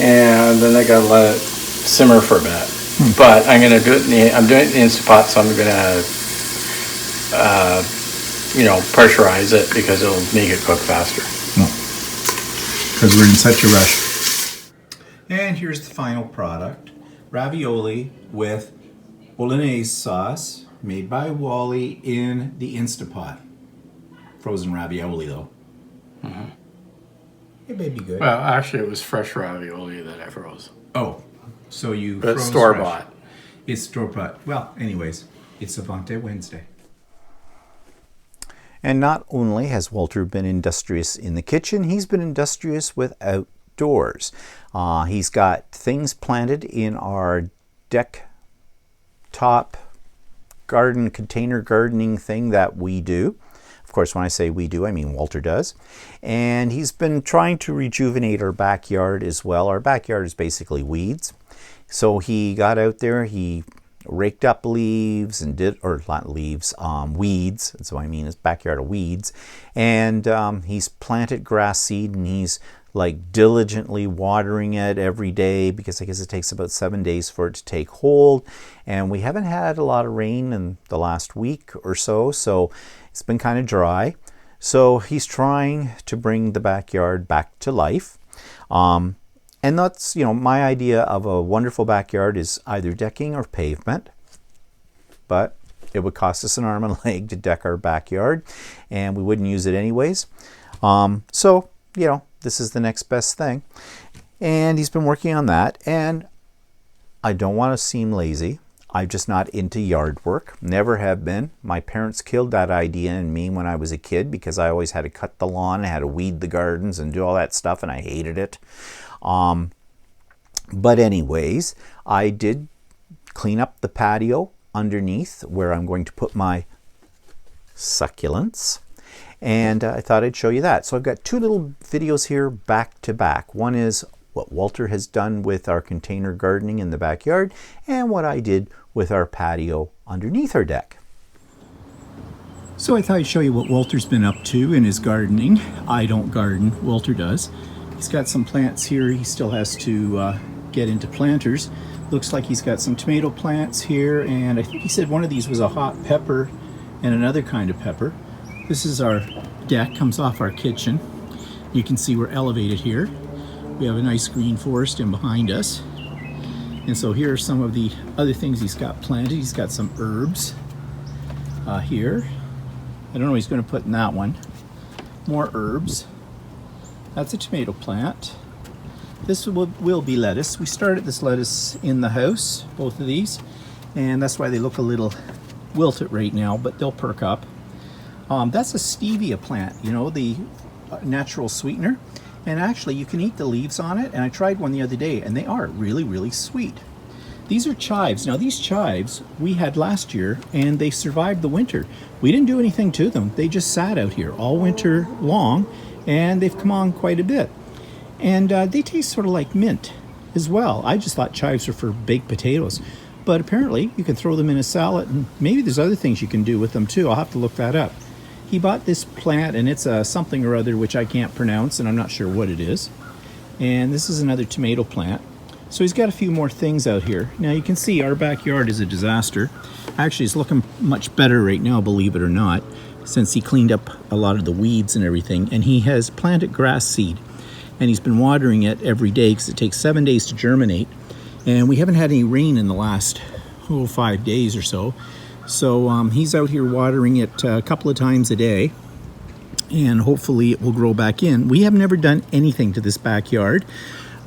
S3: and then I gotta let it simmer for a bit. But I'm gonna do it I'm doing it in the Instapot, so I'm gonna pressurize it because it'll make it cook faster.
S2: Because we're in such a rush. And here's the final product. Ravioli with bolognese sauce made by Wally in the Instapot. Frozen ravioli though. Mm-hmm. It may be good.
S3: Well, actually, it was fresh ravioli that I froze.
S2: Oh, so you
S3: But
S2: froze
S3: store
S2: fresh.
S3: bought.
S2: It's store-bought. Well, anyways, it's Avante Wednesday.
S1: And not only has Walter been industrious in the kitchen, he's been industrious with outdoors. He's got things planted in our deck top garden, container gardening thing that we do. Of course, when I say we do, I mean Walter does. And he's been trying to rejuvenate our backyard as well. Our backyard is basically weeds. So he got out there, he raked up leaves and weeds. So I mean his backyard of weeds. And he's planted grass seed, and he's like diligently watering it every day, because I guess it takes about 7 days for it to take hold. And we haven't had a lot of rain in the last week or so, so it's been kind of dry. So he's trying to bring the backyard back to life. And that's, you know, my idea of a wonderful backyard is either decking or pavement. But it would cost us an arm and a leg to deck our backyard, and we wouldn't use it anyways. So, you know, this is the next best thing. And he's been working on that, and I don't want to seem lazy. I'm just not into yard work. Never have been. My parents killed that idea in me when I was a kid because I always had to cut the lawn, I had to weed the gardens and do all that stuff, and I hated it. But anyways, I did clean up the patio underneath where I'm going to put my succulents. And I thought I'd show you that. So I've got two little videos here back to back. One is what Walter has done with our container gardening in the backyard and what I did with our patio underneath our deck. So I thought I'd show you what Walter's been up to in his gardening. I don't garden, Walter does. He's got some plants here he still has to get into planters. Looks like he's got some tomato plants here, and I think he said one of these was a hot pepper and another kind of pepper. This is our deck, comes off our kitchen. You can see we're elevated here. We have a nice green forest in behind us. And so here are some of the other things he's got planted. He's got some herbs here. I don't know what he's going to put in that one. More herbs. That's a tomato plant. This will be lettuce. We started this lettuce in the house, both of these, and that's why they look a little wilted right now, but they'll perk up. That's a stevia plant, you know, the natural sweetener. And actually, you can eat the leaves on it, and I tried one the other day, and they are really, really sweet. These are chives. Now, these chives we had last year, and they survived the winter. We didn't do anything to them. They just sat out here all winter long, and they've come on quite a bit. And they taste sort of like mint as well. I just thought chives were for baked potatoes. But apparently, you can throw them in a salad, and maybe there's other things you can do with them, too. I'll have to look that up. He bought this plant, and it's something or other which I can't pronounce, and I'm not sure what it is. And this is another tomato plant. So he's got a few more things out here. Now you can see our backyard is a disaster. Actually, it's looking much better right now, believe it or not, since he cleaned up a lot of the weeds and everything. And he has planted grass seed, and he's been watering it every day because it takes 7 days to germinate. And we haven't had any rain in the last 5 days or so. So he's out here watering it a couple of times a day, and hopefully it will grow back in. We have never done anything to this backyard,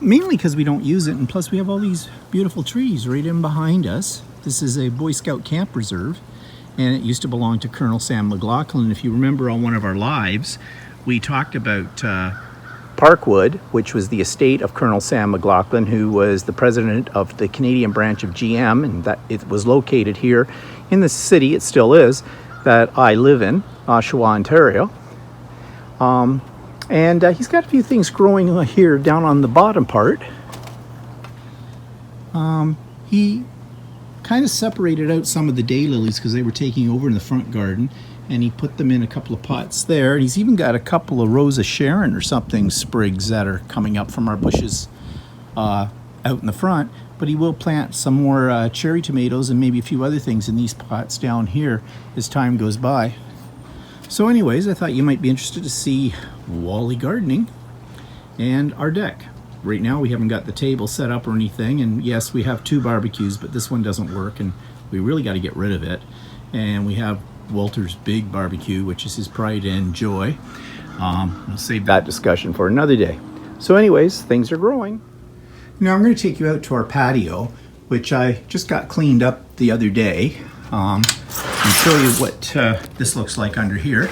S1: mainly because we don't use it, and plus we have all these beautiful trees right in behind us. This is a Boy Scout camp reserve, and it used to belong to Colonel Sam McLaughlin. If you remember on one of our lives, we talked about Parkwood, which was the estate of Colonel Sam McLaughlin, who was the president of the Canadian branch of GM, and that it was located here in the city, it still is, that I live in, Oshawa, Ontario. And he's got a few things growing here down on the bottom part. He kind of separated out some of the daylilies because they were taking over in the front garden, and he put them in a couple of pots there. And he's even got a couple of Rose of Sharon or something sprigs that are coming up from our bushes out in the front. But he will plant some more cherry tomatoes and maybe a few other things in these pots down here as time goes by. So anyways, I thought you might be interested to see Wally gardening and our deck. Right now we haven't got the table set up or anything, and yes, we have 2 barbecues, but this one doesn't work and we really got to get rid of it. And we have Walter's big barbecue, which is his pride and joy. We'll save that discussion for another day. So anyways, things are growing. Now I'm going to take you out to our patio, which I just got cleaned up the other day, and show you what this looks like under here.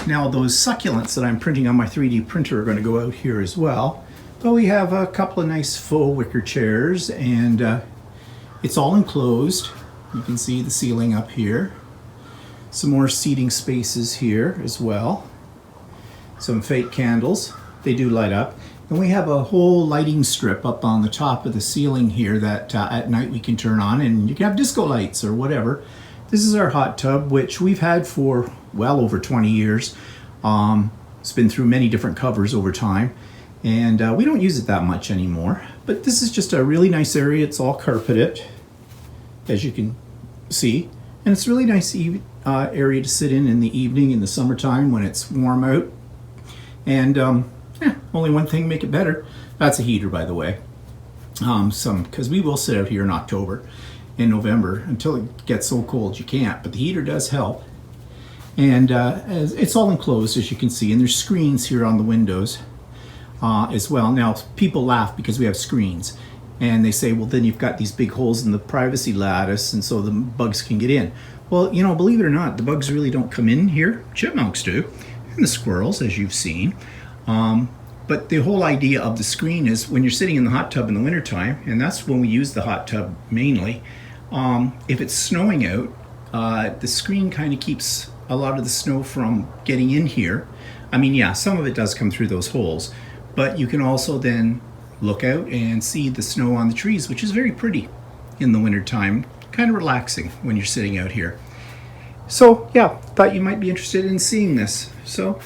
S1: Now those succulents that I'm printing on my 3D printer are going to go out here as well. But we have a couple of nice faux wicker chairs, and it's all enclosed. You can see the ceiling up here. Some more seating spaces here as well. Some fake candles. They do light up. And we have a whole lighting strip up on the top of the ceiling here that at night we can turn on, and you can have disco lights or whatever. This is our hot tub, which we've had for well over 20 years. It's been through many different covers over time, and we don't use it that much anymore. But this is just a really nice area. It's all carpeted, as you can see. And it's a really nice area to sit in the evening in the summertime when it's warm out. And
S2: Only one thing make it better. That's a heater, by the way. Because we will sit out here in October, in November, until it gets so cold you can't. But the heater does help. And it's all enclosed, as you can see, and there's screens here on the windows as well. Now, people laugh because we have screens, and they say, well, then you've got these big holes in the privacy lattice, and so the bugs can get in. Well, you know, believe it or not, the bugs really don't come in here. Chipmunks do, and the squirrels, as you've seen. But the whole idea of the screen is when you're sitting in the hot tub in the wintertime, and that's when we use the hot tub mainly, if it's snowing out, the screen kind of keeps a lot of the snow from getting in here. I mean, yeah, some of it does come through those holes, but you can also then look out and see the snow on the trees, which is very pretty in the wintertime, kind of relaxing when you're sitting out here. So yeah, thought you might be interested in seeing this. So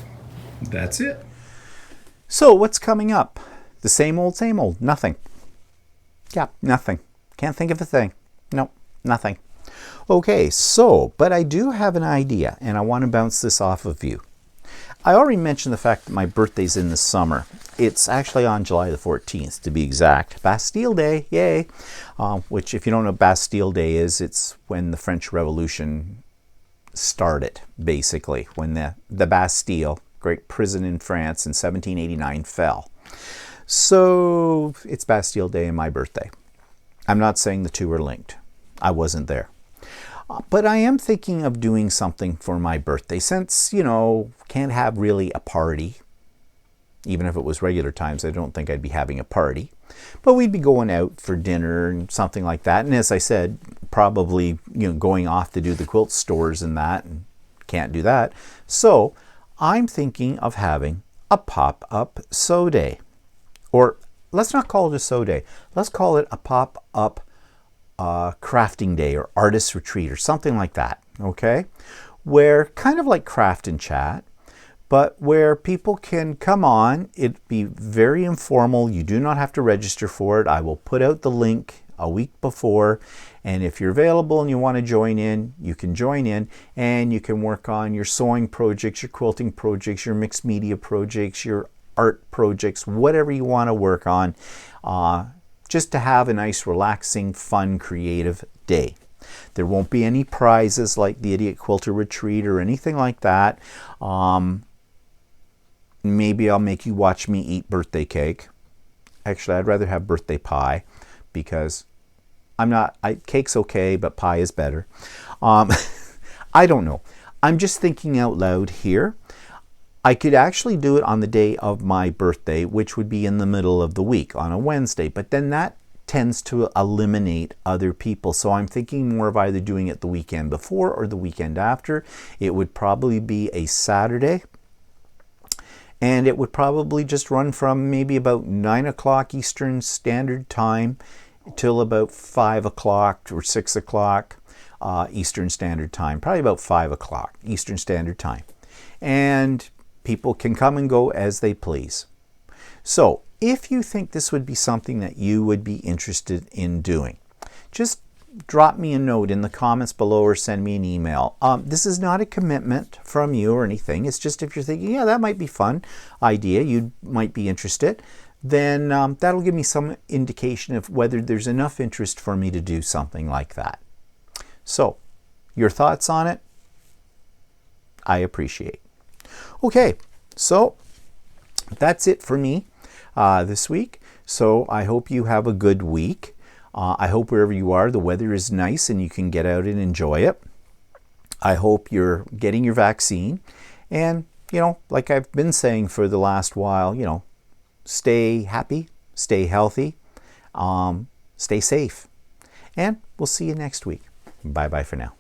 S2: that's it.
S1: So what's coming up? The same old, nothing. Yeah, nothing. Can't think of a thing. Nope, nothing. Okay, so, but I do have an idea, and I want to bounce this off of you. I already mentioned the fact that my birthday's in the summer. It's actually on July the 14th, to be exact. Bastille Day, yay! Which, if you don't know what Bastille Day is, it's when the French Revolution started, basically. When the Bastille, great prison in France in 1789, fell. So, it's Bastille Day and my birthday. I'm not saying the two are linked. I wasn't there. But I am thinking of doing something for my birthday since, you know, can't have really a party. Even if it was regular times, I don't think I'd be having a party. But we'd be going out for dinner and something like that. And as I said, probably, you know, going off to do the quilt stores and that, and can't do that. So I'm thinking of having a pop-up sew day. Or let's not call it a sew day. Let's call it a pop-up crafting day or artist retreat or something like that, okay? Where kind of like Craft and Chat, but where people can come on. It'd be very informal. You do not have to register for it. I will put out the link a week before, and if you're available and you want to join in, you can join in, and you can work on your sewing projects, your quilting projects, your mixed media projects, your art projects, whatever you want to work on, just to have a nice, relaxing, fun, creative day. There won't be any prizes like the Idiot Quilter Retreat or anything like that. Maybe I'll make you watch me eat birthday cake. Actually, I'd rather have birthday pie because cake's okay, but pie is better. I don't know. I'm just thinking out loud here. I could actually do it on the day of my birthday, which would be in the middle of the week on a Wednesday, but then that tends to eliminate other people. So I'm thinking more of either doing it the weekend before or the weekend after. It would probably be a Saturday, and it would probably just run from maybe about 9 o'clock Eastern Standard Time till about 5 o'clock or 6 o'clock Eastern Standard Time, probably about 5 o'clock Eastern Standard Time. And people can come and go as they please. So if you think this would be something that you would be interested in doing, just drop me a note in the comments below or send me an email. This is not a commitment from you or anything. It's just if you're thinking, yeah, that might be fun idea, you might be interested, then that'll give me some indication of whether there's enough interest for me to do something like that. So your thoughts on it, I appreciate. Okay, so that's it for me this week. So I hope you have a good week. I hope wherever you are, the weather is nice and you can get out and enjoy it. I hope you're getting your vaccine. And, you know, like I've been saying for the last while, you know, stay happy, stay healthy, stay safe. And we'll see you next week. Bye-bye for now.